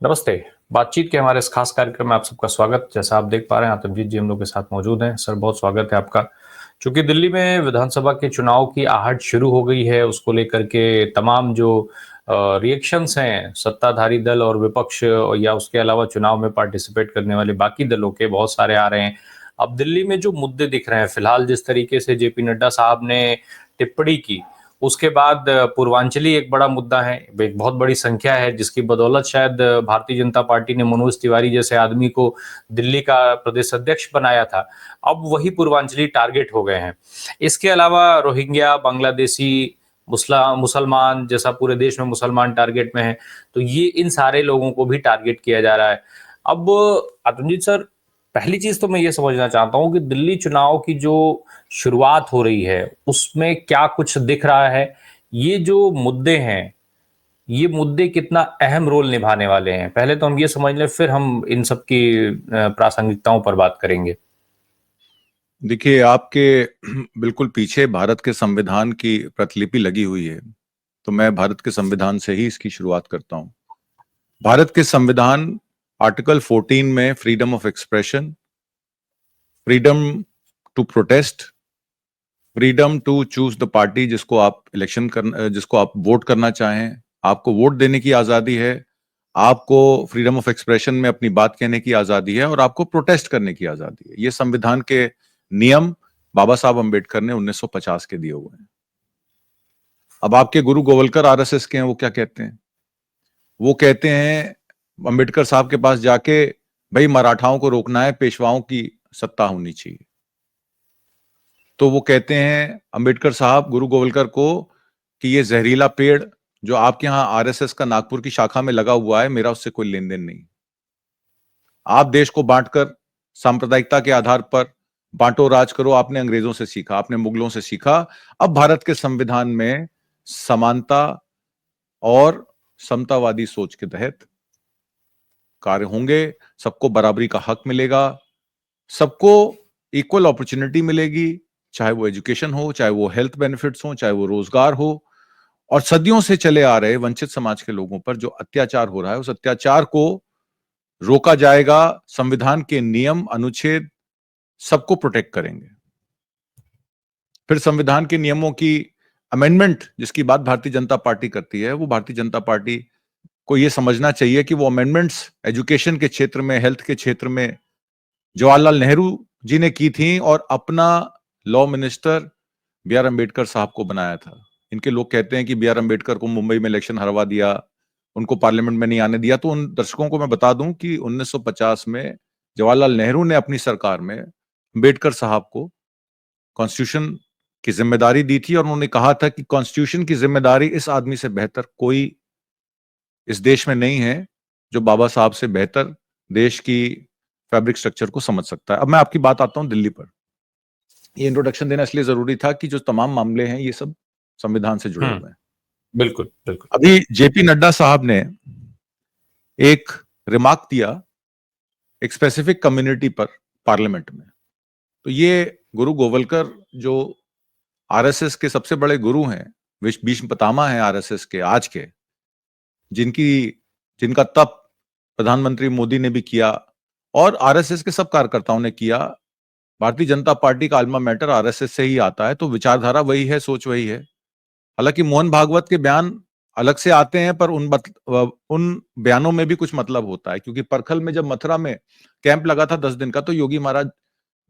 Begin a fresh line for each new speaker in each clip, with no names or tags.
नमस्ते। बातचीत के हमारे इस खास कार्यक्रम में आप सबका स्वागत। जैसा आप देख पा रहे हैं, आतमजीत जी हम लोग के साथ मौजूद हैं। सर, बहुत स्वागत है आपका। चूँकि दिल्ली में विधानसभा के चुनाव की आहट शुरू हो गई है, उसको लेकर के तमाम जो रिएक्शंस हैं, सत्ताधारी दल और विपक्ष या उसके अलावा चुनाव में पार्टिसिपेट करने वाले बाकी दलों के बहुत सारे आ रहे हैं। अब दिल्ली में जो मुद्दे दिख रहे हैं, फिलहाल जिस तरीके से जेपी नड्डा साहब ने टिप्पणी की, उसके बाद पूर्वांचली एक बड़ा मुद्दा है, एक बहुत बड़ी संख्या है जिसकी बदौलत शायद भारतीय जनता पार्टी ने मनोज तिवारी जैसे आदमी को दिल्ली का प्रदेश अध्यक्ष बनाया था। अब वही पूर्वांचली टारगेट हो गए हैं। इसके अलावा रोहिंग्या, बांग्लादेशी, मुसलमान, जैसा पूरे देश में मुसलमान टारगेट में है, तो ये इन सारे लोगों को भी टारगेट किया जा रहा है। अब अतुलजीत सर, पहली चीज तो मैं ये समझना चाहता हूँ कि दिल्ली चुनाव की जो शुरुआत हो रही है उसमें क्या कुछ दिख रहा है? ये जो मुद्दे हैं, ये मुद्दे कितना अहम रोल निभाने वाले हैं? पहले तो हम ये समझ लें, फिर हम इन सब की प्रासंगिकताओं पर बात करेंगे।
देखिए, आपके बिल्कुल पीछे भारत के संविधान की प्रतिलिपि लगी हुई है, तो मैं भारत के संविधान से ही इसकी शुरुआत करता हूं। भारत के संविधान आर्टिकल 14 में freedom of expression, freedom to protest, freedom to choose the party जिसको आप वोट करना चाहें, आपको वोट देने की आजादी है, आपको फ्रीडम ऑफ एक्सप्रेशन में अपनी बात कहने की आजादी है और आपको प्रोटेस्ट करने की आजादी है। ये संविधान के नियम बाबा साहब अंबेडकर ने 1950 के दिए हुए हैं। अब आपके गुरु गोवलकर आरएसएस के हैं, वो क्या कहते हैं? वो कहते हैं अंबेडकर साहब के पास जाके, भाई मराठाओं को रोकना है, पेशवाओं की सत्ता होनी चाहिए। तो वो कहते हैं अंबेडकर साहब गुरु गोवलकर को कि ये जहरीला पेड़ जो आपके यहाँ आरएसएस का नागपुर की शाखा में लगा हुआ है, मेरा उससे कोई लेन देन नहीं। आप देश को बांटकर सांप्रदायिकता के आधार पर बांटो राज करो, आपने अंग्रेजों से सीखा, आपने मुगलों से सीखा। अब भारत के संविधान में समानता और समतावादी सोच के तहत कार्य होंगे, सबको बराबरी का हक मिलेगा, सबको इक्वल अपॉर्चुनिटी मिलेगी, चाहे वो एजुकेशन हो, चाहे वो हेल्थ बेनिफिट्स हो, चाहे वो रोजगार हो। और सदियों से चले आ रहे वंचित समाज के लोगों पर जो अत्याचार हो रहा है, उस अत्याचार को रोका जाएगा। संविधान के नियम, अनुच्छेद सबको प्रोटेक्ट करेंगे। फिर संविधान के नियमों की अमेंडमेंट जिसकी बात भारतीय जनता पार्टी करती है, वो भारतीय जनता पार्टी को यह समझना चाहिए कि वो अमेंडमेंट्स एजुकेशन के क्षेत्र में, हेल्थ के क्षेत्र में जवाहरलाल नेहरू जी ने की थी और अपना law minister B R Ambedkar साहब को बनाया था। इनके लोग कहते हैं कि बी आर अम्बेडकर को मुंबई में इलेक्शन हरवा दिया, उनको पार्लियामेंट में नहीं आने दिया। तो उन दर्शकों को मैं बता दूं कि 1950 में जवाहरलाल नेहरू ने अपनी सरकार में अम्बेडकर साहब को कॉन्स्टिट्यूशन की जिम्मेदारी दी थी और उन्होंने कहा था कि कॉन्स्टिट्यूशन की जिम्मेदारी इस आदमी से बेहतर कोई इस देश में नहीं है जो बाबा साहब से बेहतर देश की फैब्रिक स्ट्रक्चर को समझ सकता है। अब मैं आपकी बात आता हूं दिल्ली पर। ये इंट्रोडक्शन देना इसलिए जरूरी था कि जो तमाम मामले हैं ये सब संविधान से जुड़े हुए हैं।
बिल्कुल, बिल्कुल।
अभी जेपी नड्डा साहब ने एक रिमार्क दिया एक स्पेसिफिक कम्युनिटी पर पार्लियामेंट में। तो ये गुरु गोवलकर जो आरएसएस के सबसे बड़े गुरु हैं, भीष्म पितामह हैं आरएसएस के आज के, जिनका तप प्रधानमंत्री मोदी ने भी किया और आरएसएस के सब कार्यकर्ताओं ने किया। भारतीय जनता पार्टी का अल्मा मैटर आरएसएस से ही आता है, तो विचारधारा वही है, सोच वही है। हालांकि मोहन भागवत के बयान अलग से आते हैं, पर उन बयानों में भी कुछ मतलब होता है, क्योंकि परखल में जब मथुरा में कैंप लगा था 10 दिन का, तो योगी महाराज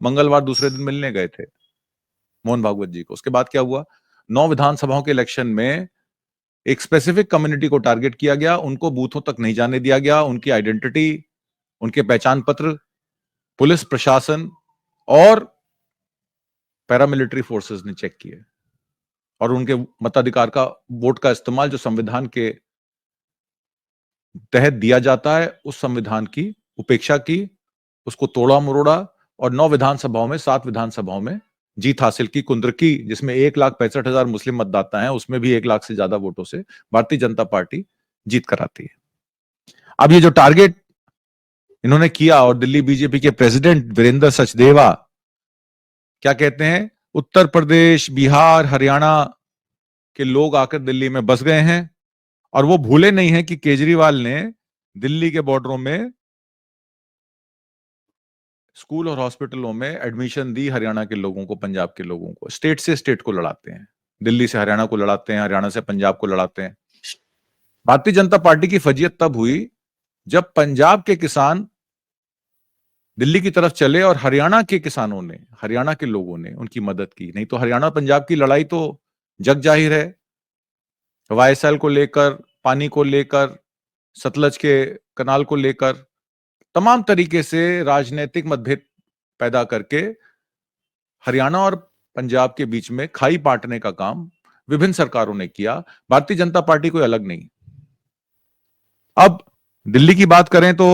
मंगलवार दूसरे दिन मिलने गए थे मोहन भागवत जी को। उसके बाद क्या हुआ, 9 विधानसभाओं के इलेक्शन में एक स्पेसिफिक कम्युनिटी को टारगेट किया गया, उनको बूथों तक नहीं जाने दिया गया, उनकी आइडेंटिटी, उनके पहचान पत्र पुलिस प्रशासन और पैरामिलिट्री फोर्सेस ने चेक किए और उनके मताधिकार का, वोट का इस्तेमाल जो संविधान के तहत दिया जाता है, उस संविधान की उपेक्षा की, उसको तोड़ा मरोड़ा और 9 विधानसभाओं में 7 विधानसभाओं में जीत हासिल की। कुंद्रकी जिसमें 1,65,000 मुस्लिम मतदाता हैं, उसमें भी 1 लाख से ज्यादा वोटों से भारतीय जनता पार्टी जीत कर आती है। अब ये जो टारगेट इन्होंने किया, और दिल्ली बीजेपी के प्रेसिडेंट वीरेंद्र सचदेवा क्या कहते हैं, उत्तर प्रदेश, बिहार, हरियाणा के लोग आकर दिल्ली में बस गए हैं और वो भूले नहीं हैं कि केजरीवाल ने दिल्ली के बॉर्डरों में स्कूल और हॉस्पिटलों में एडमिशन दी हरियाणा के लोगों को, पंजाब के लोगों को। स्टेट से स्टेट को लड़ाते हैं, दिल्ली से हरियाणा को लड़ाते हैं, हरियाणा से पंजाब को लड़ाते हैं। भारतीय जनता पार्टी की फजीयत तब हुई जब पंजाब के किसान दिल्ली की तरफ चले और हरियाणा के किसानों ने, हरियाणा के लोगों ने उनकी मदद की। नहीं तो हरियाणा पंजाब की लड़ाई तो जग जाहिर है, वाईएसएल को लेकर, पानी को लेकर, सतलज के कनाल को लेकर, तमाम तरीके से राजनीतिक मतभेद पैदा करके हरियाणा और पंजाब के बीच में खाई बांटने का काम विभिन्न सरकारों ने किया। भारतीय जनता पार्टी कोई अलग नहीं। अब दिल्ली की बात करें तो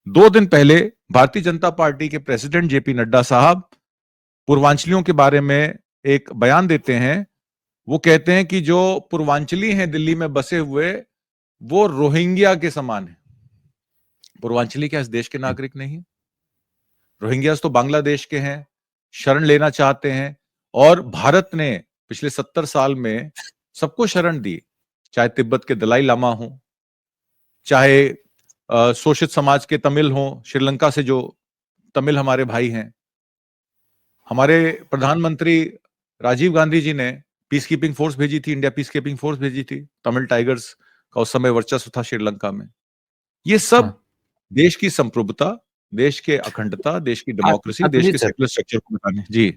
2 दिन पहले भारतीय जनता पार्टी के प्रेसिडेंट जेपी नड्डा साहब पूर्वांचलियों के बारे में एक बयान देते हैं। वो कहते हैं कि जो पूर्वांचली हैं दिल्ली में बसे हुए, वो रोहिंग्या के समान है। पूर्वांचली क्या इस देश के नागरिक नहीं है? रोहिंग्यास तो बांग्लादेश के हैं, शरण लेना चाहते हैं, और भारत ने पिछले 70 साल में सबको शरण दी, चाहे तिब्बत के दलाई लामा हो, चाहे शोषित समाज के तमिल हो, श्रीलंका से जो तमिल हमारे भाई हैं। हमारे प्रधानमंत्री राजीव गांधी जी ने पीस कीपिंग फोर्स भेजी थी, इंडिया पीस कीपिंग फोर्स भेजी थी। तमिल टाइगर्स का उस समय वर्चस्व था श्रीलंका में। ये सब देश की संप्रभुता, देश के अखंडता, देश की डेमोक्रेसी, देश के सेक्युलर स्ट्रक्चर को बताने। जी,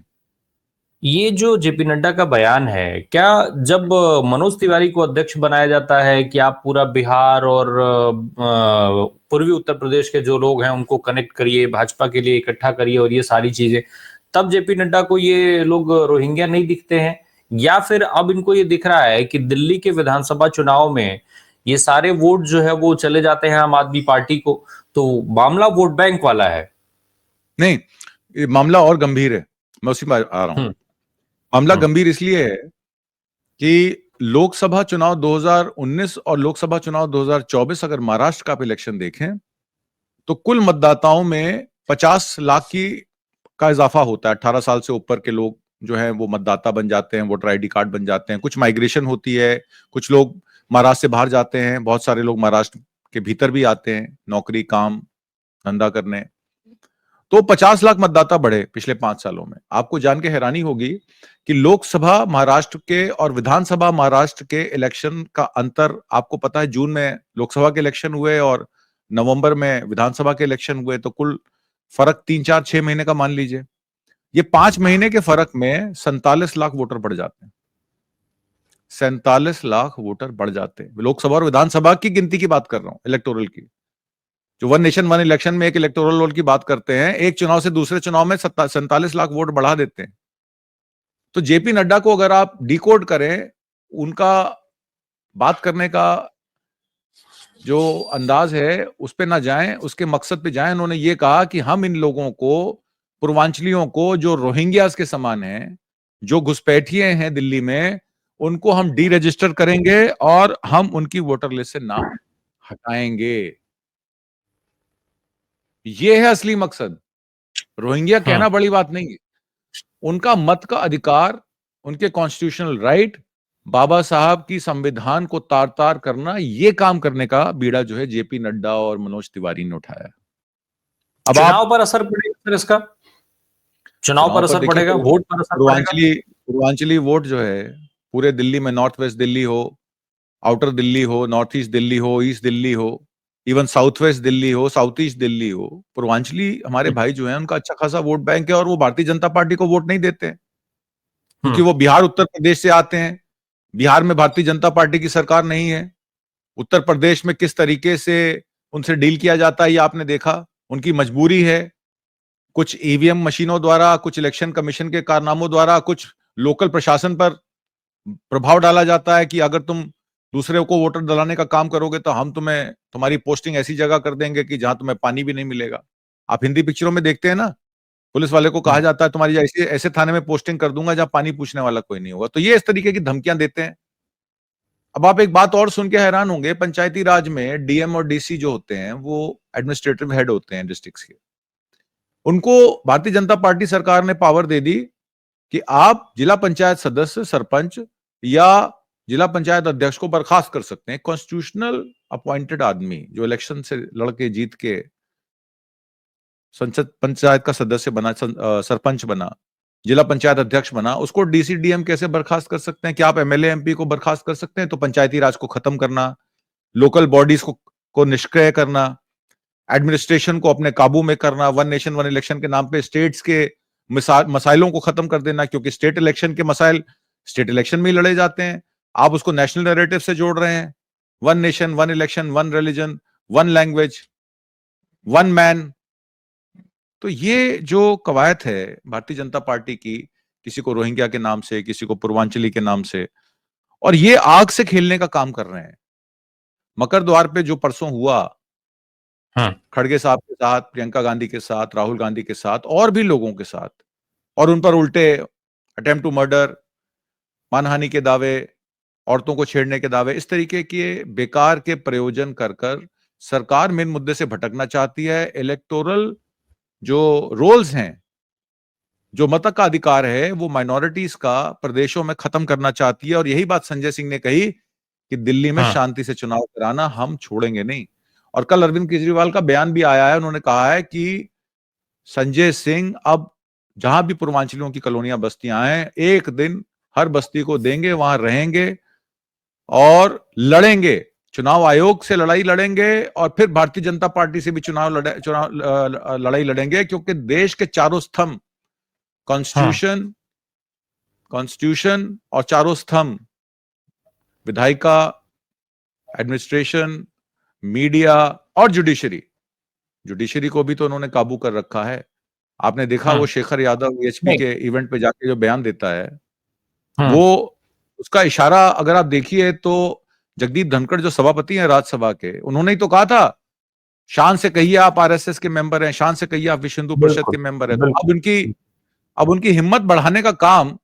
ये जो जेपी नड्डा का बयान है, क्या जब मनोज तिवारी को अध्यक्ष बनाया जाता है कि आप पूरा बिहार और पूर्वी उत्तर प्रदेश के जो लोग हैं उनको कनेक्ट करिए, भाजपा के लिए इकट्ठा करिए और ये सारी चीजें, तब जेपी नड्डा को ये लोग रोहिंग्या नहीं दिखते हैं? या फिर अब इनको ये दिख रहा है कि दिल्ली के विधानसभा चुनाव में ये सारे वोट जो है वो चले जाते हैं आम आदमी पार्टी को, तो मामला वोट बैंक वाला है?
नहीं, ये मामला और गंभीर है। मैं उसी में आ रहा हूं। मामला गंभीर इसलिए है कि लोकसभा चुनाव 2019 और लोकसभा चुनाव 2024, अगर महाराष्ट्र का आप इलेक्शन देखें तो कुल मतदाताओं में 50 लाख का इजाफा होता है। 18 साल से ऊपर के लोग जो हैं वो मतदाता बन जाते हैं, वोटर आईडी कार्ड बन जाते हैं। कुछ माइग्रेशन होती है, कुछ लोग महाराष्ट्र से बाहर जाते हैं, बहुत सारे लोग महाराष्ट्र के भीतर भी आते हैं नौकरी, काम, धंधा करने। तो 50 लाख मतदाता बढ़े पिछले 5 सालों में। आपको जान के हैरानी होगी कि लोकसभा महाराष्ट्र के और विधानसभा महाराष्ट्र के इलेक्शन का अंतर आपको पता है। जून में लोकसभा के इलेक्शन हुए और नवंबर में विधानसभा के इलेक्शन हुए, तो कुल फर्क 3, 4, 6 महीने का मान लीजिए। ये 5 महीने के फर्क में 47 लाख वोटर बढ़ जाते हैं। 47 लाख वोटर बढ़ जाते हैं। लोकसभा और विधानसभा की गिनती की बात कर रहा हूं, इलेक्टोरल की। जो वन नेशन वन इलेक्शन में एक इलेक्टोरल रोल की बात करते हैं, एक चुनाव से दूसरे चुनाव में 47 लाख वोट बढ़ा देते हैं। तो जेपी नड्डा को अगर आप डिकोड करें, उनका बात करने का जो अंदाज है उस पे ना जाएं, उसके मकसद पे जाएं। उन्होंने ये कहा कि हम इन लोगों को, पूर्वांचलियों को, जो रोहिंग्यास के समान हैं, जो घुसपैठिए हैं दिल्ली में, उनको हम डी रजिस्टर करेंगे और हम उनकी वोटर लिस्ट से नाम हटाएंगे। ये है असली मकसद। रोहिंग्या कहना बड़ी बात नहीं है। उनका मत का अधिकार, उनके कॉन्स्टिट्यूशनल राइट, बाबा साहब की संविधान को तार तार करना, ये काम करने का बीड़ा जो है जेपी नड्डा और मनोज तिवारी ने उठाया। अब
चुनाव पर असर पड़ेगा सर इसका? चुनाव पर असर पड़ेगा, वोट पर असर पड़ेगा?
पूर्वांचली वोट जो है पूरे दिल्ली में, नॉर्थ वेस्ट दिल्ली हो, आउटर दिल्ली हो, नॉर्थ ईस्ट दिल्ली हो, ईस्ट दिल्ली हो, इवन साउथ वेस्ट दिल्ली हो, साउथ ईस्ट दिल्ली हो, पूर्वांचली हमारे भाई जो हैं उनका अच्छा खासा वोट बैंक है। और वो भारतीय जनता पार्टी को वोट नहीं देते हैं क्योंकि वो बिहार, उत्तर प्रदेश से आते हैं। बिहार में भारतीय जनता पार्टी की सरकार नहीं है। उत्तर प्रदेश में किस तरीके से उनसे डील किया जाता है ये आपने देखा। उनकी मजबूरी है, कुछ ईवीएम मशीनों द्वारा, कुछ इलेक्शन कमीशन के कारनामों द्वारा, कुछ लोकल प्रशासन पर प्रभाव डाला जाता है कि अगर तुम दूसरे को वोटर दिलाने का काम करोगे तो हम तुम्हारी पोस्टिंग ऐसी जगह कर देंगे कि जहां तुम्हें पानी भी नहीं मिलेगा। आप हिंदी पिक्चरों में देखते हैं ना, पुलिस वाले को कहा जाता है तुम्हारी ऐसे ऐसे थाने में पोस्टिंग कर दूंगा जहां पानी पूछने वाला कोई नहीं होगा। तो ये इस तरीके की धमकियां देते हैं। अब आप एक बात और सुन के हैरान होंगे, पंचायती राज में डीएम और डीसी जो होते हैं वो एडमिनिस्ट्रेटिव हेड होते हैं डिस्ट्रिक्ट्स के। उनको भारतीय जनता पार्टी सरकार ने पावर दे दी कि आप जिला पंचायत सदस्य, सरपंच या जिला पंचायत अध्यक्ष को बर्खास्त कर सकते हैं। कॉन्स्टिट्यूशनल अपॉइंटेड आदमी जो इलेक्शन से लड़के जीत के संसद पंचायत का सदस्य बना, सरपंच बना, जिला पंचायत अध्यक्ष बना, उसको डीसीडीएम कैसे बर्खास्त कर सकते हैं? क्या आप एमएलए एमपी को बर्खास्त कर सकते हैं? तो पंचायती राज को खत्म करना, लोकल बॉडीज को निष्क्रिय करना, एडमिनिस्ट्रेशन को अपने काबू में करना, वन नेशन वन इलेक्शन के नाम पे स्टेट्स के मसाइलों को खत्म कर देना, क्योंकि स्टेट इलेक्शन के मसाइल स्टेट इलेक्शन में ही लड़े जाते हैं। आप उसको नेशनल नैरेटिव से जोड़ रहे हैं, one nation one election, one religion, one language, one man. तो ये जो कवायद है भारतीय जनता पार्टी की, किसी को रोहिंग्या के नाम से, किसी को पूर्वांचली के नाम से, और ये आग से खेलने का काम कर रहे हैं। मकर द्वार पे जो परसों हुआ, खड़गे साहब के साथ, प्रियंका गांधी के साथ, राहुल गांधी के साथ, और भी लोगों के साथ, और उन पर उल्टे अटेम्प्ट टू मर्डर, मानहानि के दावे, औरतों को छेड़ने के दावे, इस तरीके के बेकार के प्रयोजन कर कर सरकार मेन मुद्दे से भटकना चाहती है। इलेक्टोरल जो रोल्स हैं, जो मताधिकार है, वो माइनॉरिटीज का प्रदेशों में खत्म करना चाहती है। और यही बात संजय सिंह ने कही कि दिल्ली में शांति से चुनाव कराना हम छोड़ेंगे नहीं। और कल अरविंद केजरीवाल का बयान भी आया है, उन्होंने कहा है कि संजय सिंह अब जहां भी पूर्वांचलियों की कॉलोनियां बस्तियां हैं, एक दिन हर बस्ती को देंगे, वहां रहेंगे और लड़ेंगे, चुनाव आयोग से लड़ाई लड़ेंगे, और फिर भारतीय जनता पार्टी से भी लड़ाई लड़ेंगे, क्योंकि देश के चारों स्तंभ, कॉन्स्टिट्यूशन और चारों स्तंभ, विधायिका, एडमिनिस्ट्रेशन, मीडिया और जुडिशरी को भी तो उन्होंने काबू कर रखा है। आपने देखा वो शेखर यादव वीएचपी के इवेंट पे जाके जो बयान देता है, वो उसका इशारा अगर आप देखिए तो जगदीप धनखड़ जो सभापति हैं राज्यसभा के, उन्होंने ही तो कहा था, शान से कहिए आप आरएसएस के मेंबर हैं, शान से कहिए आप विश्व हिंदू परिषद के मेंबर हैं। तो अब उनकी हिम्मत बढ़ाने का काम,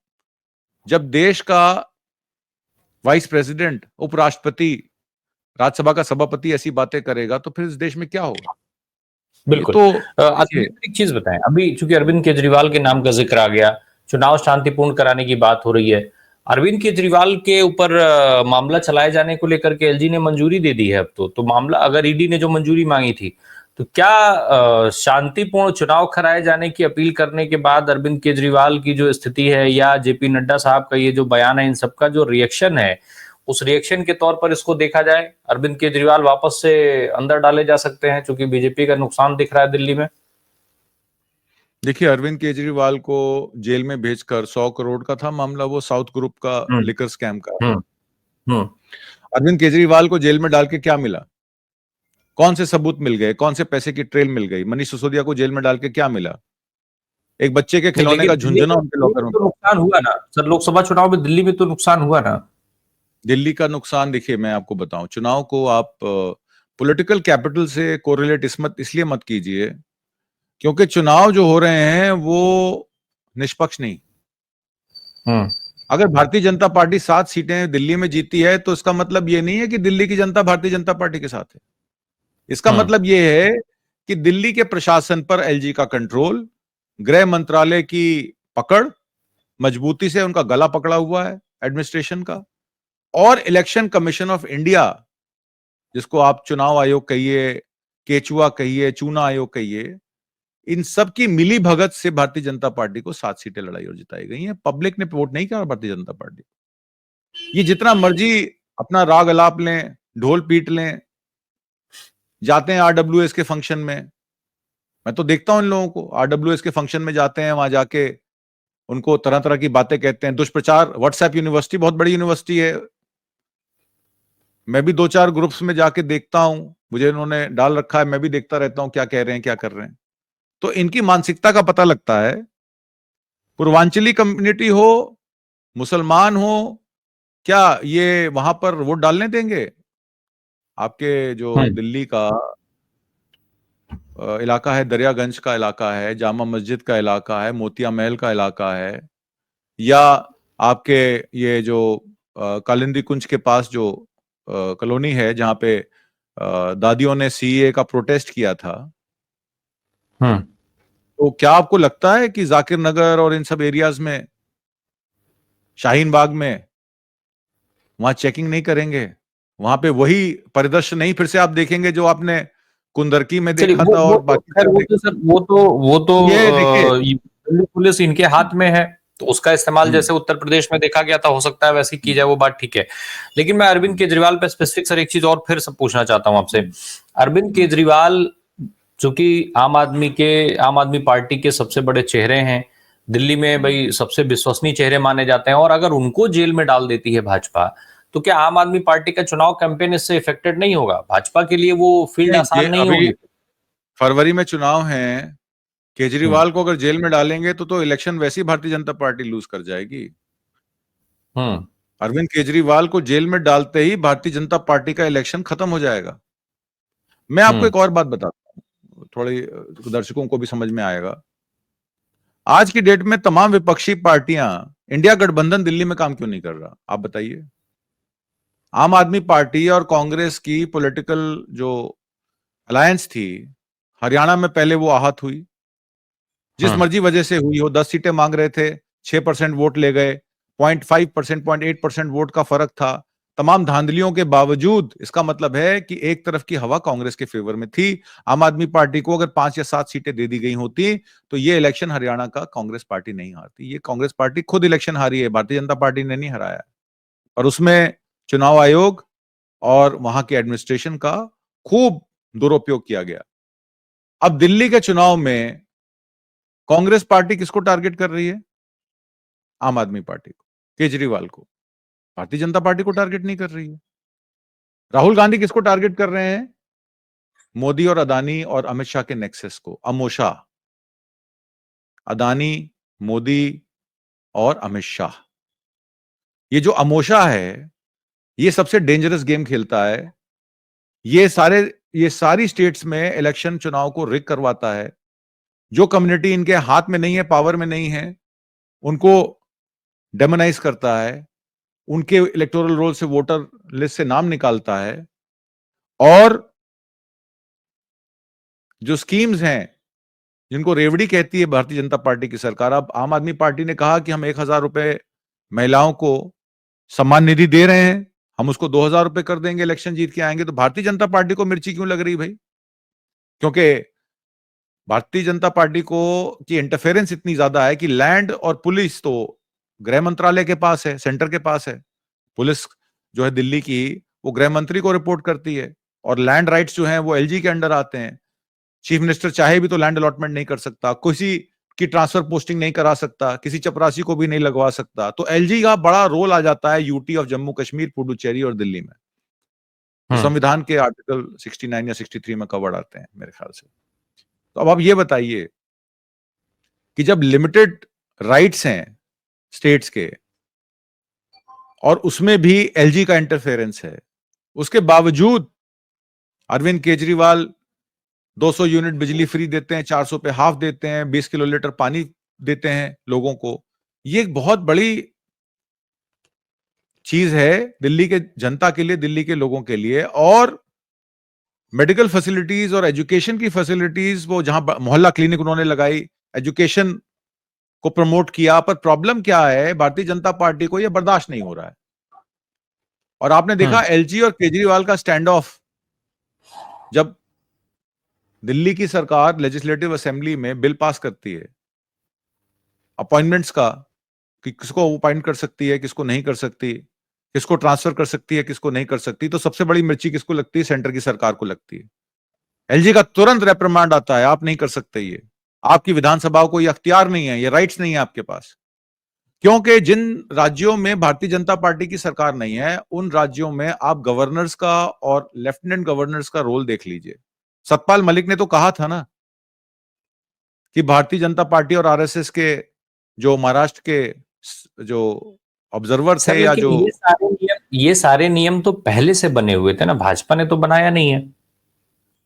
जब देश का वाइस प्रेसिडेंट, उपराष्ट्रपति, राज्यसभा का सभापति ऐसी बातें करेगा, तो फिर इस देश में क्या होगा?
बिल्कुल।
तो
एक चीज बताएं, अभी चूंकि अरविंद केजरीवाल के नाम का जिक्र आ गया, चुनाव शांतिपूर्ण कराने की बात हो रही है, अरविंद केजरीवाल के ऊपर मामला चलाए जाने को लेकर के एलजी ने मंजूरी दे दी है अब तो मामला, अगर ईडी ने जो मंजूरी मांगी थी, तो क्या शांतिपूर्ण चुनाव कराए जाने की अपील करने के बाद अरविंद केजरीवाल की जो स्थिति है, या जेपी नड्डा साहब का ये जो बयान है, इन सबका जो रिएक्शन है, उस रिएक्शन के तौर पर इसको देखा जाए, अरविंद केजरीवाल वापस से अंदर डाले जा सकते हैं, क्योंकि बीजेपी का नुकसान दिख रहा है दिल्ली में?
देखिए, अरविंद केजरीवाल को जेल में भेजकर 100 करोड़ का था मामला, वो साउथ ग्रुप का लिकर स्कैम का। अरविंद केजरीवाल को जेल में डाल के क्या मिला? कौन से सबूत मिल गए? कौन से पैसे की ट्रेल मिल गई? मनीष सिसोदिया को जेल में डाल के क्या मिला? एक बच्चे के खिलौने का झुंझुना उनके लॉकर में।
तो नुकसान हुआ ना सर, लोकसभा चुनाव में दिल्ली में तो नुकसान हुआ ना।
दिल्ली का नुकसान देखिए, मैं आपको बताऊं, चुनाव को आप पॉलिटिकल कैपिटल से कोरिलेट इसलिए मत कीजिए, क्योंकि चुनाव जो हो रहे हैं वो निष्पक्ष नहीं। अगर भारतीय जनता पार्टी 7 सीटें दिल्ली में जीती है, तो इसका मतलब ये नहीं है कि दिल्ली की जनता भारतीय जनता पार्टी के साथ है। इसका मतलब ये है कि दिल्ली के प्रशासन पर एलजी का कंट्रोल, गृह मंत्रालय की पकड़, मजबूती से उनका गला पकड़ा हुआ है एडमिनिस्ट्रेशन का, और इलेक्शन कमीशन ऑफ इंडिया, जिसको आप चुनाव आयोग कहिए, केचुआ कहिए, चूना आयोग कहिए, इन सब की मिली भगत से भारतीय जनता पार्टी को 7 सीटें लड़ाई और जिताई गई हैं। पब्लिक ने वोट नहीं किया भारतीय जनता पार्टी। ये जितना मर्जी अपना राग अलाप लें, ढोल पीट लें, जाते हैं आरडब्ल्यूएस के फंक्शन में, मैं तो देखता हूं इन लोगों को, आरडब्ल्यूएस के फंक्शन में जाते हैं, वहां जाके उनको तरह तरह की बातें कहते हैं, दुष्प्रचार। व्हाट्सएप यूनिवर्सिटी बहुत बड़ी यूनिवर्सिटी है, मैं भी 2-4 ग्रुप्स में जाके देखता हूं, मुझे इन्होंने डाल रखा है, मैं भी देखता रहता हूं क्या कह रहे हैं, क्या कर रहे हैं। तो इनकी मानसिकता का पता लगता है। पूर्वांचली कम्युनिटी हो, मुसलमान हो, क्या ये वहां पर वोट डालने देंगे? आपके जो दिल्ली का इलाका है, दरियागंज का इलाका है, जामा मस्जिद का इलाका है, मोतिया महल का इलाका है, या आपके ये जो कालिंदी कुंज के पास जो कॉलोनी है, जहां पे दादियों ने सीए का प्रोटेस्ट किया था, तो क्या आपको लगता है कि जाकिर नगर और इन सब एरियाज में, शाहीन बाग में, वहां चेकिंग नहीं करेंगे? वहां पे वही परिदृश्य नहीं फिर से आप देखेंगे जो आपने कुंदरकी में
चलिए
देखा था
वो
और
तो
बाकी
खैर
सब
वो तो सर वो तो
ये देखिए
दिल्ली पुलिस इनके हाथ में है, तो उसका इस्तेमाल जैसे उत्तर प्रदेश में देखा गया था, हो सकता है वैसे ही की जाए, वो बात ठीक है। लेकिन मैं अरविंद केजरीवाल पे स्पेसिफिक सर एक चीज और फिर से पूछना चाहता हूं आपसे। अरविंद केजरीवाल चूंकि आम आदमी पार्टी के सबसे बड़े चेहरे हैं, दिल्ली में भाई सबसे विश्वसनीय चेहरे माने जाते हैं, और अगर उनको जेल में डाल देती है भाजपा, तो क्या आम आदमी पार्टी का चुनाव कैंपेन इससे इफेक्टेड नहीं होगा? भाजपा के लिए वो फील्ड
नहीं, ये
आसान नहीं
अभी
होगी?
फरवरी में चुनाव है। केजरीवाल को अगर जेल में डालेंगे तो इलेक्शन वैसे ही भारतीय जनता पार्टी लूज कर जाएगी।
हम्म
अरविंद केजरीवाल को जेल में डालते ही भारतीय जनता पार्टी का इलेक्शन खत्म हो जाएगा। मैं आपको
हम्म
एक और बात बताता हूँ, थोड़ी दर्शकों को भी समझ में आएगा। आज की डेट में तमाम विपक्षी पार्टियां, इंडिया गठबंधन दिल्ली में काम क्यों नहीं कर रहा, आप बताइए। आम आदमी पार्टी और कांग्रेस की पॉलिटिकल जो अलायंस थी, हरियाणा में पहले वो आहत हुई, जिस
हम्म
मर्जी वजह से हुई हो। 10 सीटें मांग रहे थे, 6% वोट ले गए, 0.5%, 0.8% वोट का फर्क था। तमाम धांधलियों के बावजूद इसका मतलब है कि एक तरफ की हवा कांग्रेस के फेवर में थी। आम आदमी पार्टी को अगर 5 या 7 सीटें दे दी गई होती तो ये इलेक्शन हरियाणा का कांग्रेस पार्टी नहीं हारती। ये कांग्रेस पार्टी खुद इलेक्शन हारी है, भारतीय जनता पार्टी ने नहीं हराया। और उसमें चुनाव आयोग और वहां के एडमिनिस्ट्रेशन का खूब दुरुपयोग किया गया। अब दिल्ली के चुनाव में कांग्रेस पार्टी किसको टारगेट कर रही है? आम आदमी पार्टी को, केजरीवाल को। भारतीय जनता पार्टी को टारगेट नहीं कर रही है। राहुल गांधी किसको टारगेट कर रहे हैं? मोदी और अदानी और अमित शाह के नेक्सस को, अमोशा। अदानी, मोदी और अमित शाह। ये जो अमोशा है, ये सबसे डेंजरस गेम खेलता है। ये सारी स्टेट्स में इलेक्शन चुनाव को रिग करवाता है। जो कम्युनिटी इनके हाथ में नहीं है, पावर में नहीं है, उनको डेमोनाइज करता है, उनके इलेक्टोरल रोल से वोटर लिस्ट से नाम निकालता है। और जो स्कीम्स हैं, जिनको रेवड़ी कहती है भारतीय जनता पार्टी की सरकार, अब आम आदमी पार्टी ने कहा कि हम 1,000 रुपए महिलाओं को सम्मान निधि दे रहे हैं, हम उसको 2,000 रुपए कर देंगे, इलेक्शन जीत के आएंगे। तो भारतीय जनता पार्टी को मिर्ची क्यों लग रही भाई? क्योंकि भारतीय जनता पार्टी को की इंटरफेरेंस इतनी ज्यादा है कि लैंड और पुलिस तो गृह मंत्रालय के पास है, सेंटर के पास है। पुलिस जो है दिल्ली की, वो गृह मंत्री को रिपोर्ट करती है, और लैंड राइट्स जो हैं वो एलजी के अंडर आते हैं। चीफ मिनिस्टर चाहे भी तो लैंड अलॉटमेंट नहीं कर सकता, किसी की ट्रांसफर पोस्टिंग नहीं करा सकता, किसी चपरासी को भी नहीं लगवा सकता। तो एलजी का बड़ा रोल आ जाता है यूटी ऑफ जम्मू कश्मीर, पुडुचेरी और दिल्ली में। तो संविधान के आर्टिकल 69 या 63 में कवर्ड आते हैं मेरे ख्याल से। तो अब आप ये बताइए कि जब लिमिटेड राइट्स हैं स्टेट्स के, और उसमें भी एलजी का इंटरफेरेंस है, उसके बावजूद अरविंद केजरीवाल 200 यूनिट बिजली फ्री देते हैं, 400 पे हाफ देते हैं, 20 किलो लीटर पानी देते हैं लोगों को। ये एक बहुत बड़ी चीज है दिल्ली के जनता के लिए, दिल्ली के लोगों के लिए। और मेडिकल फैसिलिटीज और एजुकेशन की फैसिलिटीज, वो जहां मोहल्ला क्लिनिक उन्होंने लगाई, एजुकेशन को प्रमोट किया। पर प्रॉब्लम क्या है, भारतीय जनता पार्टी को यह बर्दाश्त नहीं हो रहा है। और आपने देखा एलजी और केजरीवाल का स्टैंड ऑफ, जब दिल्ली की सरकार लेजिस्लेटिव असेंबली में बिल पास करती है अपॉइंटमेंट्स का, कि किसको अपॉइंट कर सकती है, किसको नहीं कर सकती, किसको ट्रांसफर कर सकती है, किसको नहीं कर सकती, तो सबसे बड़ी मिर्ची किसको लगती है? सेंटर की सरकार को लगती है। एलजी का तुरंत रेप्रिमांड आता है, आप नहीं कर सकते, ये आपकी विधानसभा को ये अख्तियार नहीं है, ये राइट्स नहीं है आपके पास। क्योंकि जिन राज्यों में भारतीय जनता पार्टी की सरकार नहीं है, उन राज्यों में आप गवर्नर्स का और लेफ्टिनेंट गवर्नर्स का रोल देख लीजिए। सतपाल मलिक ने तो कहा था ना कि भारतीय जनता पार्टी और आरएसएस के जो महाराष्ट्र के जो ऑब्जर्वर
सर
थे, या
लेकिन
जो
ये सारे नियम तो पहले से बने हुए थे ना, भाजपा ने तो बनाया नहीं है।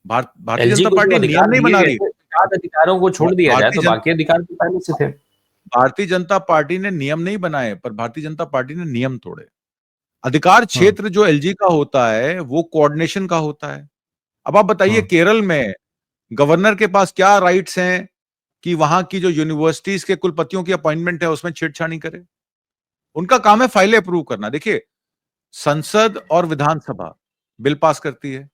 भारतीय
एलजी
जनता
को जो
पार्टी नियम
अधिकार
नहीं
दिए
बना
गए
रही।
थे, अधिकारों को छोड़ दिया जाए तो बाकी अधिकार तो पहले से थे।
भारतीय जनता पार्टी ने नियम नहीं बनाए, पर भारतीय जनता पार्टी ने नियम तोड़े। अधिकार क्षेत्र जो एलजी का होता है वो कोऑर्डिनेशन का होता है। अब आप बताइए, केरल में गवर्नर के पास क्या राइट्स हैं कि वहां की जो यूनिवर्सिटीज के कुलपतियों की अपॉइंटमेंट है उसमें छेड़छाड़ी करे? उनका काम है फाइलें अप्रूव करना। देखिए, संसद और विधानसभा बिल पास करती है,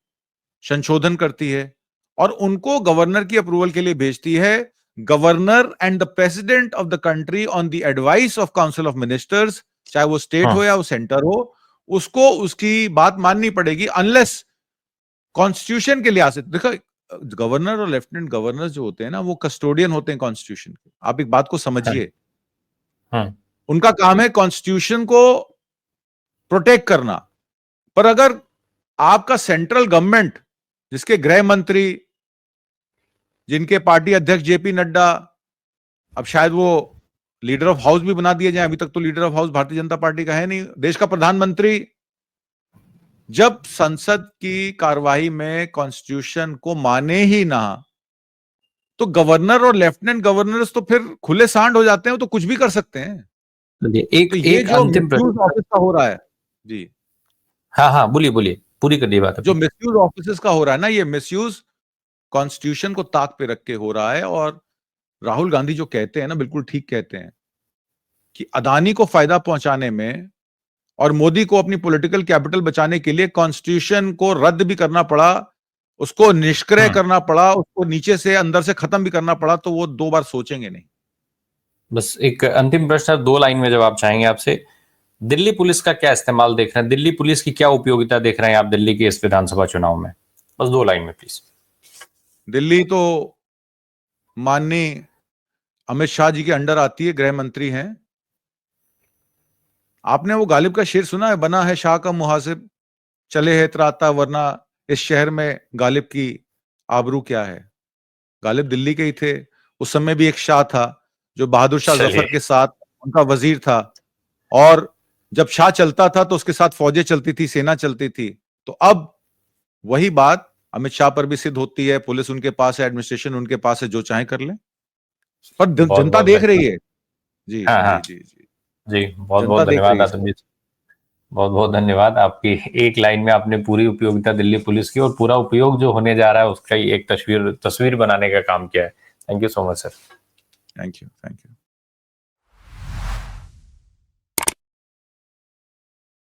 संशोधन करती है और उनको गवर्नर की अप्रूवल के लिए भेजती है। Governor and the president of the country on the advice of council of ministers, चाहे वो स्टेट हो या वो सेंटर हो, उसको उसकी बात माननी पड़ेगी अनलेस कॉन्स्टिट्यूशन के लिहाज से। देखो, गवर्नर और लेफ्टिनेंट गवर्नर जो होते हैं ना, वो कस्टोडियन होते हैं कॉन्स्टिट्यूशन के। आप एक बात को समझिए, उनका काम है कॉन्स्टिट्यूशन को प्रोटेक्ट करना। पर अगर आपका सेंट्रल गवर्नमेंट, जिसके गृह मंत्री, जिनके पार्टी अध्यक्ष जेपी नड्डा, अब शायद वो लीडर ऑफ हाउस भी बना दिए जाए, अभी तक तो leader of house Bharatiya Janata party का है नहीं, देश का प्रधानमंत्री, जब संसद की कार्यवाही में कॉन्स्टिट्यूशन को माने ही ना, तो गवर्नर और लेफ्टिनेंट गवर्नर्स तो फिर खुले सांड हो जाते हैं, तो कुछ भी कर सकते हैं।
एक
तो ये
एक
जो
अंतिम
मिसयूज ऑफिस का हो रहा है जी,
हाँ, बोलिए बोलिए, पूरी करिए बात।
जो मिसयूज ऑफिस का हो रहा है ना, ये मिसयूज कॉन्स्टिट्यूशन को ताक पे रख के हो रहा है। और राहुल गांधी जो कहते हैं ना, बिल्कुल ठीक कहते हैं कि अदानी को फायदा पहुंचाने में और मोदी को अपनी पॉलिटिकल कैपिटल बचाने के लिए कॉन्स्टिट्यूशन को रद्द भी करना पड़ा, उसको निष्क्रिय करना पड़ा, उसको नीचे से अंदर से खत्म भी करना पड़ा, तो वो दो बार सोचेंगे नहीं।
बस एक अंतिम प्रश्न, 2 लाइन में जवाब चाहेंगे आपसे। दिल्ली पुलिस का क्या इस्तेमाल देख रहे हैं, दिल्ली पुलिस की क्या उपयोगिता देख रहे हैं आप दिल्ली के इस विधानसभा चुनाव में? बस 2 लाइन में प्लीज।
दिल्ली तो माननीय अमित शाह जी के अंडर आती है, गृह मंत्री हैं। आपने वो गालिब का शेर सुना है, बना है शाह का मुहासिब, चले है त्राता, वरना इस शहर में गालिब की आबरू क्या है। गालिब दिल्ली के ही थे। उस समय भी एक शाह था जो बहादुर शाह जफर के साथ उनका वजीर था, और जब शाह चलता था तो उसके साथ फौजें चलती थी, सेना चलती थी। तो अब वही बात अमित शाह पर भी सिद्ध होती है। पुलिस उनके पास है, एडमिनिस्ट्रेशन उनके पास है, जो चाहे कर ले, पर जनता देख रही है। जी
हाँ,
जी जी जी
जी, बहुत बहुत धन्यवाद आतिफ जी, बहुत बहुत धन्यवाद। आपकी एक लाइन में आपने पूरी उपयोगिता दिल्ली पुलिस की और पूरा उपयोग जो होने जा रहा है उसका ही एक तस्वीर बनाने का काम किया है। Thank you so much sir.
Thank you.